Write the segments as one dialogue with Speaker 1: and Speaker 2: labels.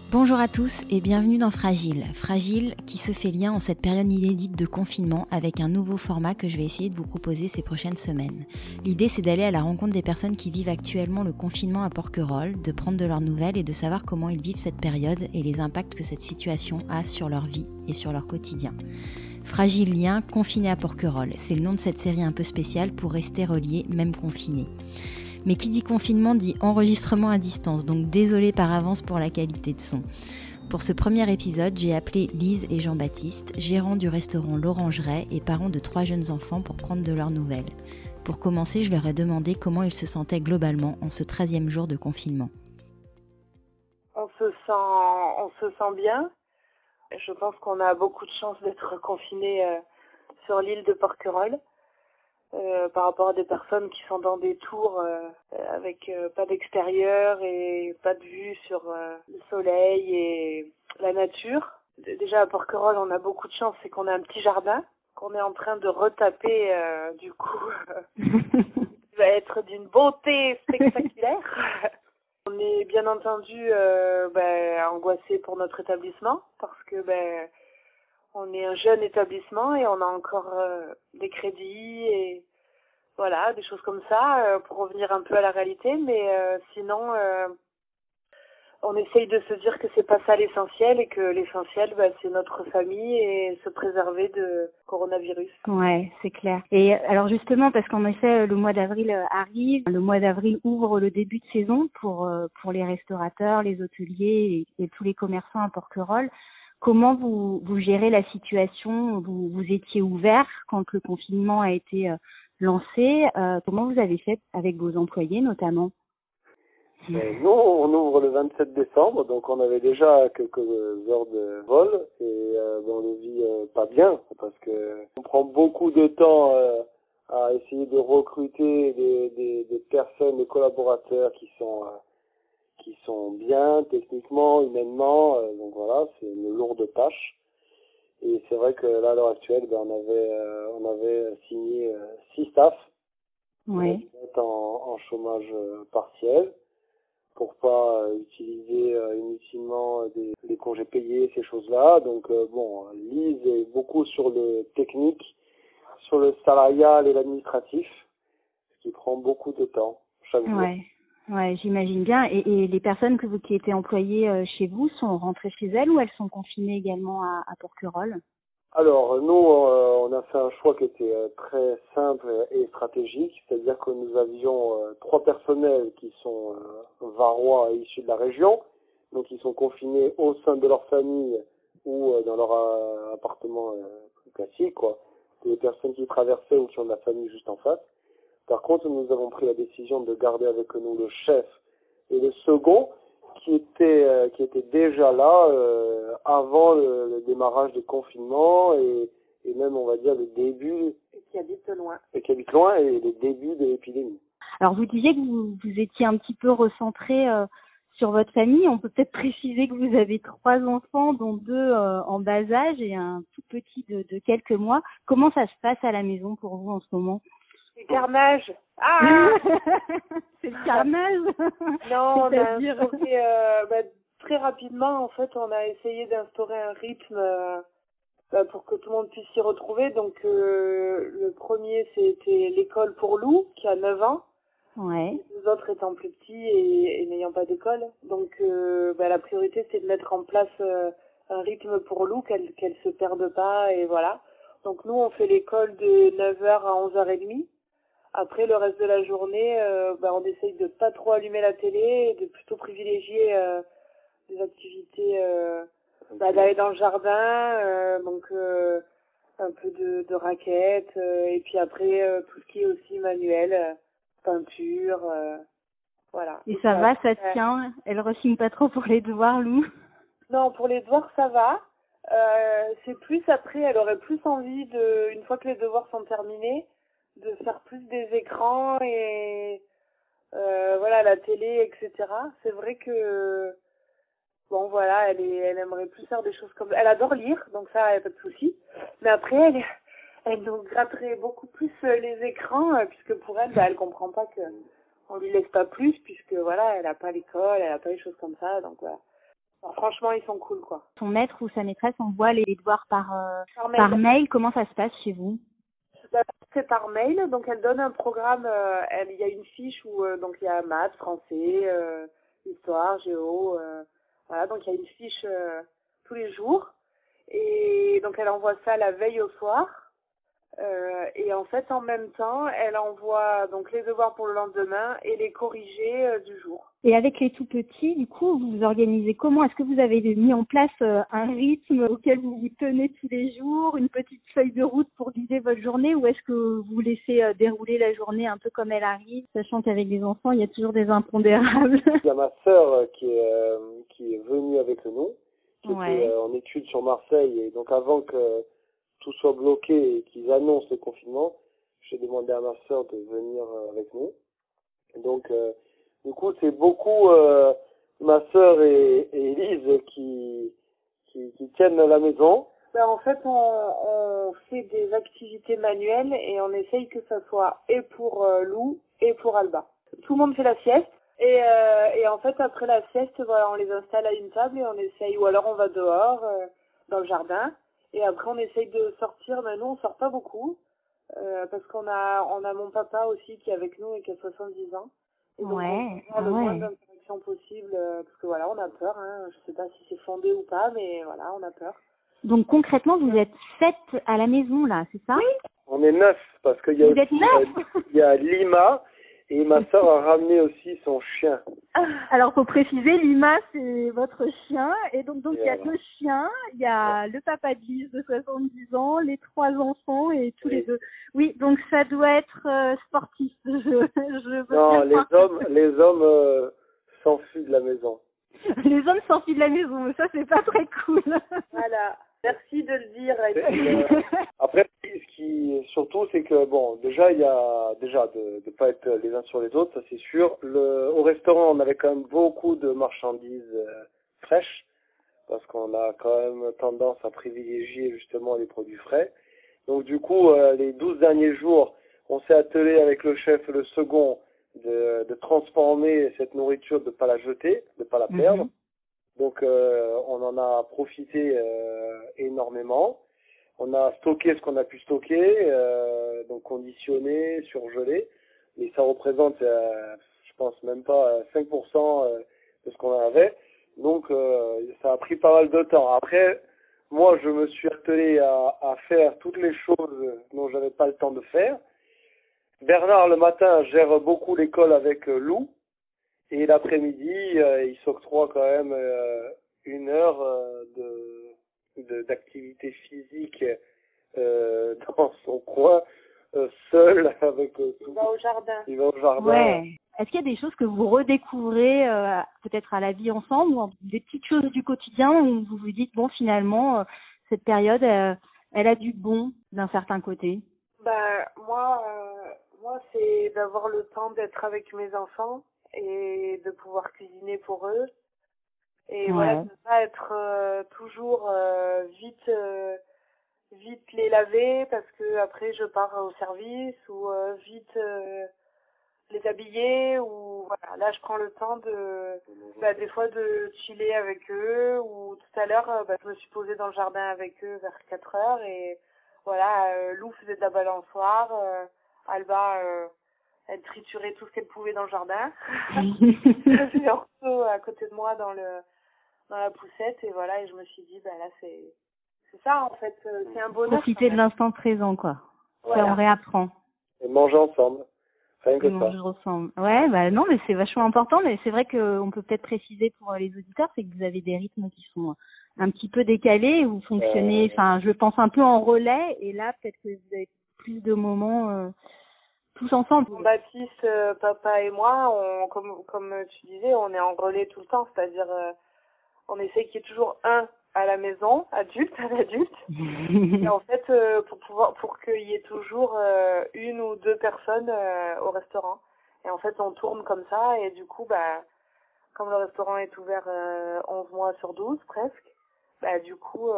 Speaker 1: Bonjour à tous et bienvenue dans Fragile. Fragile qui se fait lien en cette période inédite de confinement avec un nouveau format que je vais essayer de vous proposer ces prochaines semaines. L'idée c'est d'aller à la rencontre des personnes qui vivent actuellement le confinement à Porquerolles, de prendre de leurs nouvelles et de savoir comment ils vivent cette période et les impacts que cette situation a sur leur vie et sur leur quotidien. Fragile lien, confiné à Porquerolles, c'est le nom de cette série un peu spéciale pour rester relié, même confiné. Mais qui dit confinement dit enregistrement à distance, donc désolé par avance pour la qualité de son. Pour ce premier épisode, j'ai appelé Lise et Jean-Baptiste, gérants du restaurant L'Orangerie et parents de 3 jeunes enfants pour prendre de leurs nouvelles. Pour commencer, je leur ai demandé comment ils se sentaient globalement en ce 13e jour de confinement.
Speaker 2: On se sent bien. Je pense qu'on a beaucoup de chance d'être confinés sur l'île de Porquerolles. Par rapport à des personnes qui sont dans des tours avec pas d'extérieur et pas de vue sur le soleil et la nature. Déjà à Porquerolles, on a beaucoup de chance, c'est qu'on a un petit jardin qu'on est en train de retaper du coup. Il va être d'une beauté spectaculaire. On est bien entendu angoissé pour notre établissement parce que on est un jeune établissement et on a encore des crédits et voilà, des choses comme ça pour revenir un peu à la réalité. Mais sinon, on essaye de se dire que c'est pas ça l'essentiel et que l'essentiel, c'est notre famille et se préserver de coronavirus.
Speaker 3: Ouais, c'est clair. Et alors justement, parce qu'en effet, le mois d'avril arrive, le mois d'avril ouvre le début de saison pour les restaurateurs, les hôteliers et tous les commerçants à Porquerolles. Comment vous gérez la situation? Vous étiez ouvert quand le confinement a été lancé. Comment vous avez fait avec vos employés notamment?
Speaker 4: Nous, on ouvre le 27 décembre, donc on avait déjà quelques heures de vol et on le vit pas bien parce que on prend beaucoup de temps à essayer de recruter des personnes, des collaborateurs qui sont bien techniquement, humainement, donc voilà, c'est une lourde tâche. Et c'est vrai que là, à l'heure actuelle, on avait signé 6 staffs
Speaker 3: oui.
Speaker 4: en chômage partiel pour pas utiliser inutilement des congés payés, ces choses-là. Donc Lise est beaucoup sur le technique, sur le salarial et l'administratif, ce qui prend beaucoup de temps chaque jour.
Speaker 3: Ouais, j'imagine bien. Et les personnes qui étaient employées chez vous sont rentrées chez elles ou elles sont confinées également à Porquerolles?
Speaker 4: Alors, nous, on a fait un choix qui était très simple et stratégique, c'est-à-dire que nous avions 3 personnels qui sont varois et issus de la région, donc ils sont confinés au sein de leur famille ou dans leur appartement classique, quoi. C'est des personnes qui traversaient ou qui ont de la famille juste en face. Par contre, nous avons pris la décision de garder avec nous le chef et le second, qui était déjà là avant le démarrage du confinement et même on va dire le début
Speaker 2: Et qui habite loin
Speaker 4: et le début de l'épidémie.
Speaker 3: Alors vous disiez que vous étiez un petit peu recentré sur votre famille. On peut peut-être préciser que vous avez 3 enfants, dont 2 en bas âge et un tout petit de quelques mois. Comment ça se passe à la maison pour vous en ce moment?
Speaker 2: C'est carnage.
Speaker 3: C'est le carnage.
Speaker 2: Non, on a instauré très rapidement, en fait, on a essayé d'instaurer un rythme pour que tout le monde puisse s'y retrouver. Donc, le premier, c'était l'école pour Lou, qui a 9 ans.
Speaker 3: Ouais.
Speaker 2: Les autres étant plus petits et n'ayant pas d'école. Donc, la priorité, c'est de mettre en place un rythme pour Lou, qu'elle se perde pas, et voilà. Donc, nous, on fait l'école de 9h à 11h30. Après, le reste de la journée, on essaye de pas trop allumer la télé et de plutôt privilégier des activités, d'aller dans le jardin, un peu de raquettes, et puis après, tout ce qui est aussi manuel, peinture, voilà.
Speaker 3: Et ça va, ça tient? Elle rechigne pas trop pour les devoirs, Lou?
Speaker 2: Non, pour les devoirs, ça va. C'est plus après, elle aurait plus envie une fois que les devoirs sont terminés, de faire plus des écrans et la télé, etc. C'est vrai que elle aimerait plus faire des choses comme elle adore lire, donc ça, y a pas de souci. Mais après, elle nous gratterait beaucoup plus les écrans, puisque pour elle, elle comprend pas que on lui laisse pas plus, puisque elle a pas l'école, elle a pas les choses comme ça, donc voilà. Alors, franchement, ils sont cool, quoi.
Speaker 3: Son maître ou sa maîtresse envoie les devoirs par mail. Comment ça se passe chez vous?
Speaker 2: C'est par mail, donc elle donne un programme, il y a une fiche où donc il y a maths, français, histoire, géo, voilà, donc il y a une fiche tous les jours, et donc elle envoie ça la veille au soir, et en fait en même temps elle envoie donc les devoirs pour le lendemain et les corrigés du jour.
Speaker 3: Et avec les tout petits, du coup, vous vous organisez comment? Est-ce que vous avez mis en place un rythme auquel vous vous tenez tous les jours, une petite feuille de route pour guider votre journée, ou est-ce que vous laissez dérouler la journée un peu comme elle arrive, sachant qu'avec les enfants, il y a toujours des impondérables?
Speaker 4: Il y a ma sœur qui est venue avec nous, qui était en études sur Marseille, et donc avant que tout soit bloqué et qu'ils annoncent le confinement, j'ai demandé à ma sœur de venir avec nous. Donc, du coup, c'est beaucoup ma sœur et Élise qui tiennent la maison.
Speaker 2: Ben, en fait, on fait des activités manuelles et on essaye que ça soit et pour Lou et pour Alba. Tout le monde fait la sieste et en fait, après la sieste, voilà, on les installe à une table et on essaye, ou alors on va dehors dans le jardin, et après on essaye de sortir. Mais nous, on sort pas beaucoup parce qu'on a mon papa aussi qui est avec nous et qui a 70 ans. Et donc, on a le moins d'interaction possible, parce que voilà, on a peur, hein. Je sais pas si c'est fondé ou pas, mais voilà, on a peur.
Speaker 3: Donc concrètement, vous êtes 7 à la maison, là, c'est ça?
Speaker 2: Oui.
Speaker 4: On est 9, parce qu'il y a il y a Lima, et ma sœur a ramené aussi son chien.
Speaker 3: Alors, faut préciser, Lima, c'est votre chien, et donc il y a 2 chiens, il y a le papa de Lise de 70 ans, les 3 enfants et tous les 2. Oui, donc ça doit être sportif.
Speaker 4: Non, les hommes s'enfuient de la maison.
Speaker 3: Les hommes s'enfuient de la maison, mais ça c'est pas très cool.
Speaker 2: Voilà, merci de le dire.
Speaker 4: Après, ce qui surtout, c'est que bon, déjà il y a de pas être les uns sur les autres, ça c'est sûr. Au restaurant, on avait quand même beaucoup de marchandises fraîches, parce qu'on a quand même tendance à privilégier justement les produits frais. Donc du coup, les 12 derniers jours, on s'est attelé avec le chef et le second de transformer cette nourriture, de pas la jeter, de pas la perdre. Donc on en a profité énormément. On a stocké ce qu'on a pu stocker, donc conditionné, surgelé, et ça représente, je pense même pas 5% de ce qu'on avait. Donc ça a pris pas mal de temps. Après, moi je me suis attelé à faire toutes les choses dont j'avais pas le temps de faire. Bernard, le matin, gère beaucoup l'école avec Lou, et l'après-midi, il s'octroie quand même 1 heure d'activité physique dans son coin, seul, avec tout.
Speaker 2: Il va au jardin.
Speaker 4: Il va au jardin.
Speaker 3: Ouais. Est-ce qu'il y a des choses que vous redécouvrez peut-être à la vie ensemble, ou des petites choses du quotidien où vous vous dites, bon, finalement, cette période, elle a du bon d'un certain côté?
Speaker 2: Moi, c'est d'avoir le temps d'être avec mes enfants et de pouvoir cuisiner pour eux. Et voilà, de ne pas être toujours vite les laver parce que après je pars au service, ou vite les habiller, ou voilà. Là, je prends le temps des fois de chiller avec eux, ou tout à l'heure, je me suis posée dans le jardin avec eux vers 4 heures, et voilà, Lou faisait de la balançoire, Alba, elle triturait tout ce qu'elle pouvait dans le jardin. J'avais Orso à côté de moi dans la poussette, et voilà, et je me suis dit, là, c'est ça, en fait, c'est un bonheur.
Speaker 3: Profiter de l'instant présent, quoi. Voilà. Ça, on réapprend.
Speaker 4: Et manger ensemble. Rien que
Speaker 3: manger ensemble. Ouais, non, mais c'est vachement important, mais c'est vrai qu'on peut peut-être préciser pour les auditeurs, c'est que vous avez des rythmes qui sont un petit peu décalés, vous fonctionnez, je pense un peu en relais, et là, peut-être que vous avez plus de moments tous ensemble.
Speaker 2: Baptiste, papa et moi, comme tu disais, on est en relais tout le temps, c'est-à-dire on essaie qu'il y ait toujours un à la maison, adulte. Et en fait, pour qu'il y ait toujours 1 ou 2 personnes au restaurant. Et en fait, on tourne comme ça, et du coup, comme le restaurant est ouvert 11 mois sur 12 presque, du coup,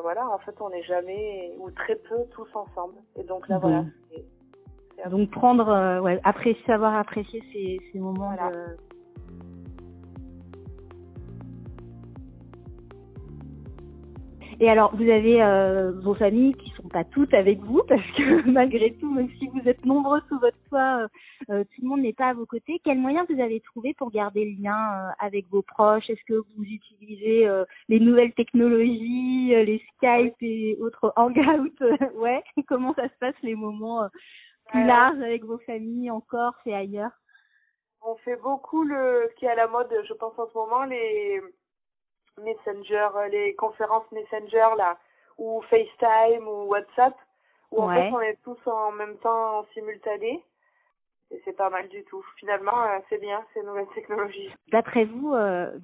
Speaker 2: voilà, en fait, on n'est jamais, ou très peu, tous ensemble. Et donc là, voilà.
Speaker 3: Donc prendre, savoir apprécier ces moments. Voilà. Et alors, vous avez vos familles qui sont pas toutes avec vous, parce que malgré tout, même si vous êtes nombreux sous votre toit, tout le monde n'est pas à vos côtés. Quels moyens vous avez trouvé pour garder le lien avec vos proches? Est-ce que vous utilisez les nouvelles technologies, les Skype et autres hangouts? Ouais. Comment ça se passe les moments plus larges avec vos familles en Corse et ailleurs?
Speaker 2: On fait beaucoup ce qui est à la mode, je pense en ce moment, les Messenger, les conférences Messenger là, ou FaceTime ou WhatsApp, où en fait on est tous en même temps en simultané. Et c'est pas mal du tout. Finalement, c'est bien, ces nouvelles technologies.
Speaker 3: D'après vous,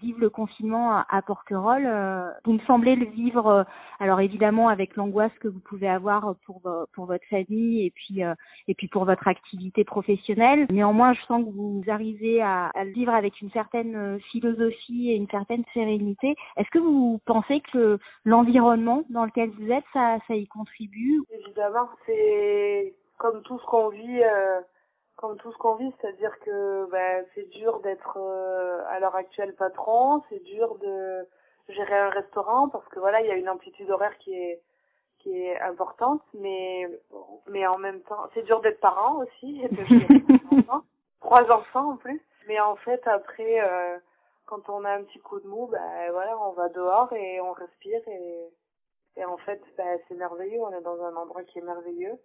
Speaker 3: vivre le confinement à Porquerolles, vous me semblez le vivre, alors évidemment avec l'angoisse que vous pouvez avoir pour votre famille et puis pour votre activité professionnelle. Néanmoins, je sens que vous arrivez à le vivre avec une certaine philosophie et une certaine sérénité. Est-ce que vous pensez que l'environnement dans lequel vous êtes, ça y contribue?
Speaker 2: Évidemment, c'est comme tout ce qu'on vit. C'est-à-dire que c'est dur d'être à l'heure actuelle patron, c'est dur de gérer un restaurant parce que voilà, il y a une amplitude horaire qui est importante, mais en même temps, c'est dur d'être parent aussi, et de gérer 3 enfants en plus. Mais en fait, après, quand on a un petit coup de mou, voilà, on va dehors et on respire et en fait, c'est merveilleux. On est dans un endroit qui est merveilleux.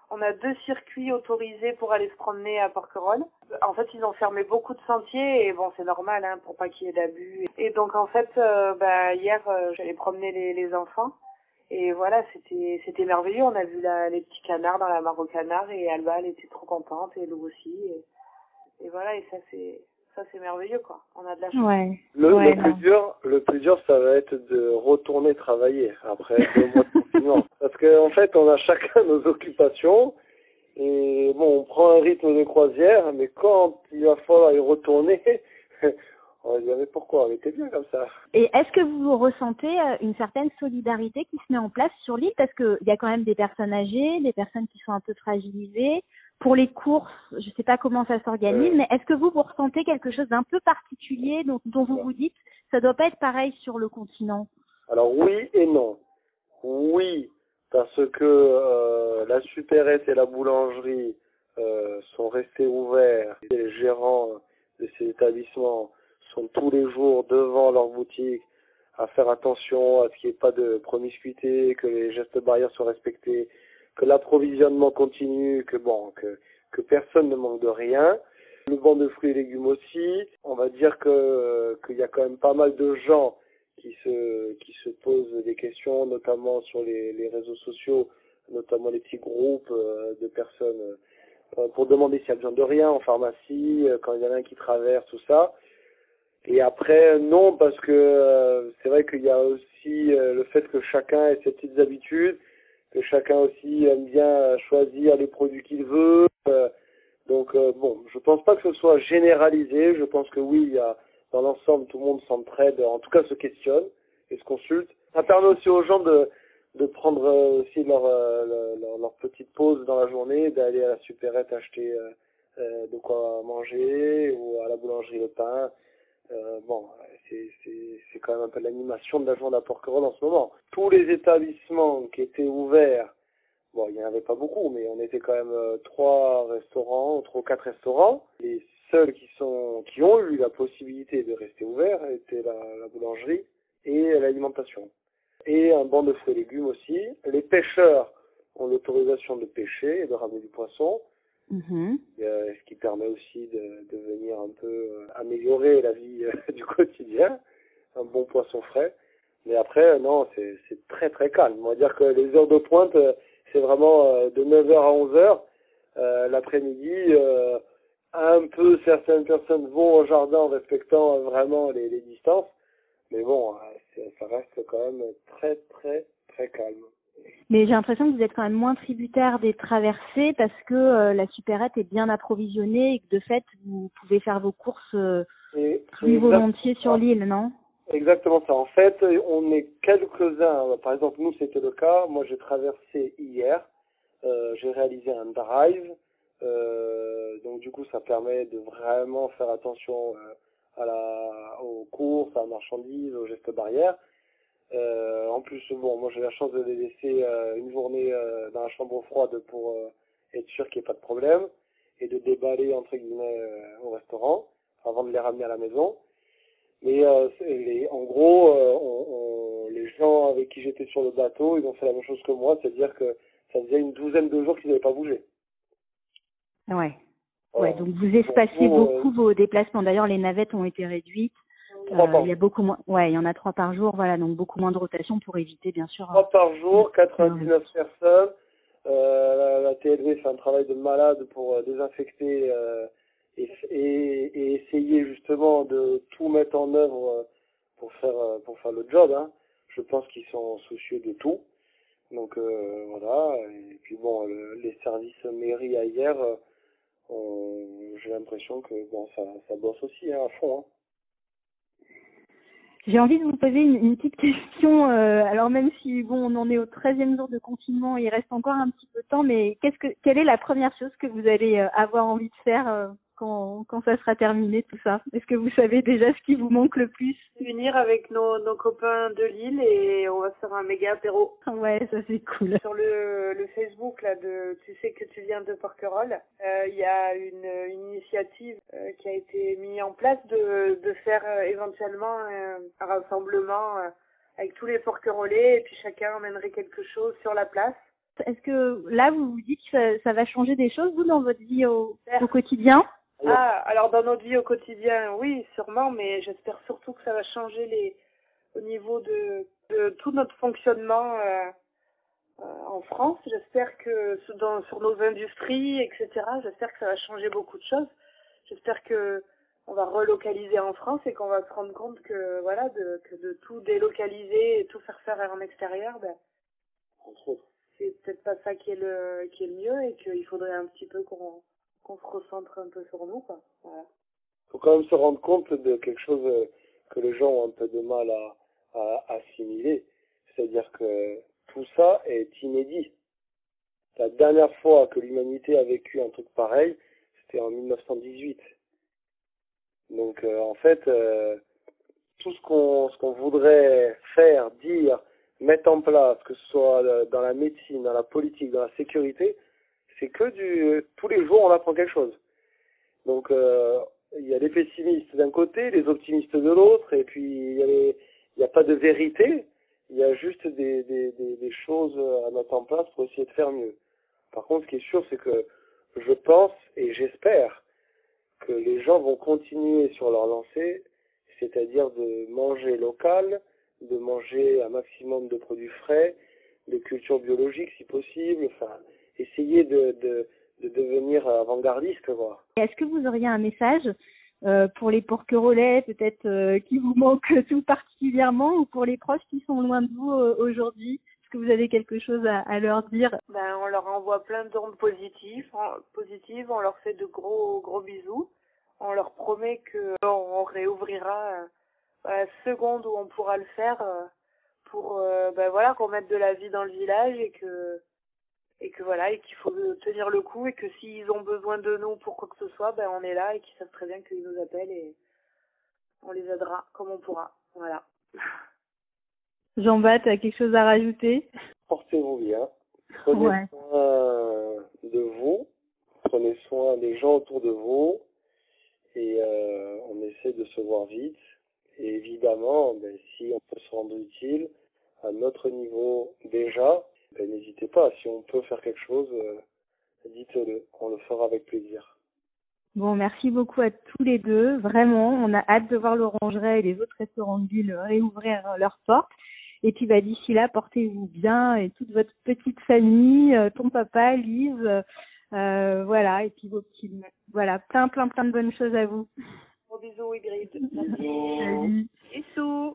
Speaker 2: On a 2 circuits autorisés pour aller se promener à Porquerolles. En fait, ils ont fermé beaucoup de sentiers et bon, c'est normal hein, pour pas qu'il y ait d'abus. Et donc en fait, hier, j'allais promener les enfants et voilà, c'était merveilleux. On a vu les petits canards dans la mare aux canards et Alba, elle était trop contente et Lou aussi. Et voilà, et ça c'est merveilleux quoi. On a de la chance.
Speaker 3: Ouais.
Speaker 4: Le plus dur, ça va être de retourner travailler après 2 mois de confinement. Parce qu'en fait, on a chacun nos occupations et bon, on prend un rythme de croisière, mais quand il va falloir y retourner, on va dire mais pourquoi on était bien comme ça.
Speaker 3: Et est-ce que vous ressentez une certaine solidarité qui se met en place sur l'île? Parce que il y a quand même des personnes âgées, des personnes qui sont un peu fragilisées. Pour les courses, je ne sais pas comment ça s'organise, mais est-ce que vous ressentez quelque chose d'un peu particulier dont vous dites ça doit pas être pareil sur le continent?
Speaker 4: Alors oui et non. Oui, parce que la supérette et la boulangerie sont restés ouverts. Les gérants de ces établissements sont tous les jours devant leur boutique à faire attention à ce qu'il n'y ait pas de promiscuité, que les gestes barrières soient respectés, que l'approvisionnement continue, que personne ne manque de rien. Le banc de fruits et légumes aussi. On va dire qu'il y a quand même pas mal de gens qui se posent des questions, notamment sur les réseaux sociaux, notamment les petits groupes de personnes pour demander s'il y a besoin de rien en pharmacie, quand il y en a un qui traverse, tout ça. Et après, non, parce que c'est vrai qu'il y a aussi le fait que chacun ait ses petites habitudes, que chacun aussi aime bien choisir les produits qu'il veut. Bon, je pense pas que ce soit généralisé. Je pense que oui, il y a dans l'ensemble, tout le monde s'entraide, en tout cas se questionne et se consulte. Ça permet aussi aux gens de prendre aussi leur petite pause dans la journée, d'aller à la supérette acheter de quoi manger ou à la boulangerie le pain. C'est quand même un peu l'animation de la journée à Porquerolles en ce moment. Tous les établissements qui étaient ouverts, bon, il n'y en avait pas beaucoup, mais on était quand même 3 ou 4 restaurants. Les seuls qui ont eu la possibilité de rester ouverts étaient la boulangerie et l'alimentation. Et un banc de fruits et légumes aussi. Les pêcheurs ont l'autorisation de pêcher et de ramener du poisson. Ce qui permet aussi de venir un peu améliorer la vie du quotidien, un bon poisson frais. Mais après, non, c'est très très calme. On va dire que les heures de pointe, c'est vraiment de 9h à 11h. L'après-midi, un peu certaines personnes vont au jardin en respectant vraiment les distances. Mais bon, ça reste quand même très très très calme.
Speaker 3: Mais j'ai l'impression que vous êtes quand même moins tributaire des traversées parce que la supérette est bien approvisionnée et que de fait, vous pouvez faire vos courses plus volontiers sur l'île, non?
Speaker 4: Exactement ça. En fait, on est quelques-uns. Par exemple, nous, c'était le cas. Moi, j'ai traversé hier. J'ai réalisé un drive. Donc, du coup, ça permet de vraiment faire attention aux courses, à la marchandise, aux gestes barrières. En plus, bon, moi j'ai la chance de les laisser une journée dans la chambre froide pour être sûr qu'il n'y ait pas de problème et de déballer entre guillemets au restaurant avant de les ramener à la maison. Mais en gros, les gens avec qui j'étais sur le bateau, ils ont fait la même chose que moi, c'est-à-dire que ça faisait une douzaine de jours qu'ils n'avaient pas bougé.
Speaker 3: Ouais.
Speaker 4: Voilà.
Speaker 3: Ouais, donc vous espaciez beaucoup vos déplacements. D'ailleurs, les navettes ont été réduites. Il y a beaucoup moins. Ouais, il y en a 3 par jour, voilà, donc beaucoup moins de rotation pour éviter, bien sûr.
Speaker 4: 3 par jour, 99 personnes. La TLV fait un travail de malade pour désinfecter et essayer justement de tout mettre en œuvre pour faire le job. Hein. Je pense qu'ils sont soucieux de tout. Donc voilà. Et puis bon, les services mairie hier, j'ai l'impression que bon, ça bosse aussi à fond. Hein.
Speaker 3: J'ai envie de vous poser une petite question, alors même si bon, on en est au 13e jour de confinement, il reste encore un petit peu de temps, mais quelle est la première chose que vous allez avoir envie de faire quand ça sera terminé tout ça? Est-ce que vous savez déjà ce qui vous manque le plus?
Speaker 2: Venir avec nos copains de Lille et on va se faire un méga apéro.
Speaker 3: Ouais, ça c'est cool.
Speaker 2: Sur le Facebook là de tu sais que tu viens de Porquerolles, il y a une initiative qui a été mise en place de faire éventuellement un rassemblement avec tous les Porquerolais et puis chacun emmènerait quelque chose sur la place.
Speaker 3: Est-ce que là vous vous dites que ça va changer des choses vous dans votre vie au quotidien?
Speaker 2: Alors dans notre vie au quotidien, oui, sûrement, mais j'espère surtout que ça va changer au niveau de tout notre fonctionnement en France. J'espère que sur nos industries, etc., j'espère que ça va changer beaucoup de choses. J'espère que on va relocaliser en France et qu'on va se rendre compte que voilà, que de tout délocaliser et tout faire en extérieur, c'est peut-être pas ça qui est le mieux et qu'il faudrait un petit peu qu'on se recentre un peu sur nous, quoi. Voilà.
Speaker 4: Faut quand même se rendre compte de quelque chose que les gens ont un peu de mal à assimiler. C'est-à-dire que tout ça est inédit. La dernière fois que l'humanité a vécu un truc pareil, c'était en 1918. Donc en fait, tout ce qu'on voudrait faire, dire, mettre en place, que ce soit dans la médecine, dans la politique, dans la sécurité, c'est que tous les jours on apprend quelque chose. Donc il y a les pessimistes d'un côté, les optimistes de l'autre, et puis il y a pas de vérité, il y a juste des choses à mettre en place pour essayer de faire mieux. Par contre, ce qui est sûr, c'est que je pense et j'espère que les gens vont continuer sur leur lancée, c'est-à-dire de manger local, de manger un maximum de produits frais, de culture biologique si possible, enfin essayer de devenir avant-gardiste, quoi.
Speaker 3: Est-ce que vous auriez un message pour les Porquerolais, peut-être qui vous manquent tout particulièrement, ou pour les proches qui sont loin de vous aujourd'hui? Est-ce que vous avez quelque chose à leur dire?
Speaker 2: On leur envoie plein d'ondes positives, on leur fait de gros bisous. On leur promet que on réouvrira la seconde où on pourra le faire pour qu'on mette de la vie dans le village et que voilà, et qu'il faut tenir le coup et que s'ils ont besoin de nous pour quoi que ce soit, on est là et qu'ils savent très bien qu'ils nous appellent et on les aidera comme on pourra. Voilà.
Speaker 3: Jean-Baptiste, tu as quelque chose à rajouter?
Speaker 4: Portez-vous bien. Prenez soin de vous. Prenez soin des gens autour de vous. Et on essaie de se voir vite. Et évidemment, si on peut se rendre utile à notre niveau déjà, n'hésitez pas. Si on peut faire quelque chose, dites-le. On le fera avec plaisir.
Speaker 3: Bon, merci beaucoup à tous les deux. Vraiment, on a hâte de voir l'Orangerie et les autres restaurants de ville réouvrir leurs portes. Et puis d'ici là, portez-vous bien et toute votre petite famille, ton papa, Lise, voilà, et puis vos petits. Voilà, plein de bonnes choses à vous.
Speaker 2: Gros bisous, Ingrid.
Speaker 3: Salut.
Speaker 2: Bisous.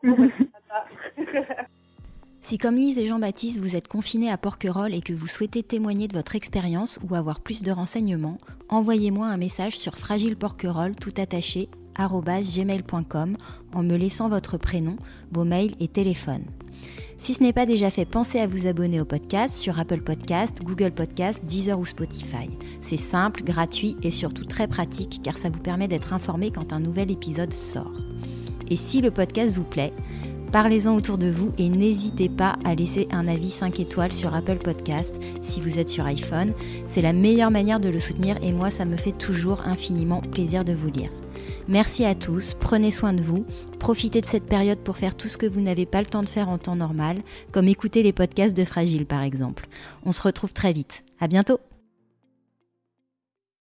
Speaker 1: Si comme Lise et Jean-Baptiste, vous êtes confinés à Porquerolles et que vous souhaitez témoigner de votre expérience ou avoir plus de renseignements, envoyez-moi un message sur fragileporquerolles @gmail.com en me laissant votre prénom, vos mails et téléphone. Si ce n'est pas déjà fait, pensez à vous abonner au podcast sur Apple Podcast, Google Podcast, Deezer ou Spotify. C'est simple, gratuit et surtout très pratique car ça vous permet d'être informé quand un nouvel épisode sort. Et si le podcast vous plaît, Parlez-en autour de vous et n'hésitez pas à laisser un avis 5 étoiles sur Apple Podcast si vous êtes sur iPhone. C'est la meilleure manière de le soutenir et moi, ça me fait toujours infiniment plaisir de vous lire. Merci à tous, prenez soin de vous, profitez de cette période pour faire tout ce que vous n'avez pas le temps de faire en temps normal, comme écouter les podcasts de Fragile par exemple. On se retrouve très vite, à bientôt.